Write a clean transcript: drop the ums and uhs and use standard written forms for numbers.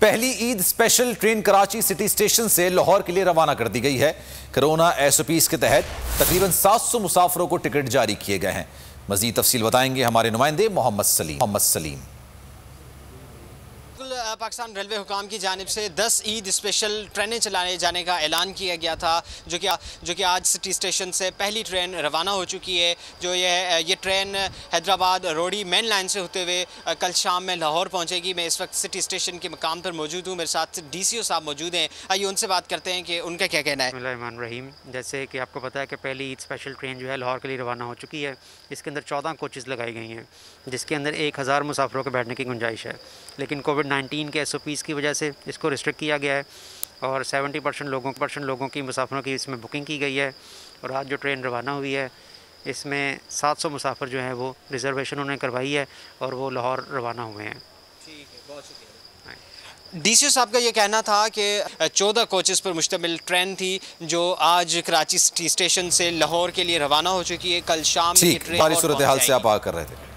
पहली Eid special train Karachi city station से लाहौर के लिए रवाना कर दी गई है। कोरोना एसओपीज के तहत तकरीबन 700 मुसाफिरों को टिकट जारी किए गए हैं। मजीद तफसील बताएंगे हमारे नुमाइंदे मोहम्मद सलीम। पाकिस्तान रेलवे हुकाम की जानिब से 10 ईद स्पेशल ट्रेनें चलाने जाने का ऐलान किया गया था, जो कि आज सिटी स्टेशन से पहली ट्रेन रवाना हो चुकी है। जो ये ट्रेन हैदराबाद रोडी मेन लाइन से होते हुए कल शाम में लाहौर पहुंचेगी। मैं इस वक्त सिटी स्टेशन के मकाम पर मौजूद हूं, मेरे साथ DCO साहब मौजूद हैं। आइए उनसे बात करते हैं कि उनका क्या कहना है। बिस्मिल्लाहिर्रहमानिर्रहीम। जैसे कि आपको पता है कि पहली ईद स्पेशल ट्रेन जो है लाहौर के लिए रवाना हो चुकी है। इसके अंदर 14 कोचेज़ लगाई गई हैं, जिसके अंदर 1000 मुसाफिरों के बैठने की गुंजाइश है। लेकिन कोविड-19 के SOPs की वजह से इसको रिस्ट्रिक्ट किया गया है और 70% लोगों की मुसाफिरों की इसमें बुकिंग की गई है। और आज जो ट्रेन रवाना हुई है इसमें 700 मुसाफिर जो हैं वो रिज़र्वेशन उन्होंने करवाई है और वो लाहौर रवाना हुए हैं। ठीक है, बहुत शुक्रिया। DCO साहब का ये कहना था कि 14 कोचेज़ पर मुश्तमिल ट्रेन थी जो आज कराची सिटी स्टेशन से लाहौर के लिए रवाना हो चुकी है। कल शाम सूरत हाल से आप आ कर रहे थे।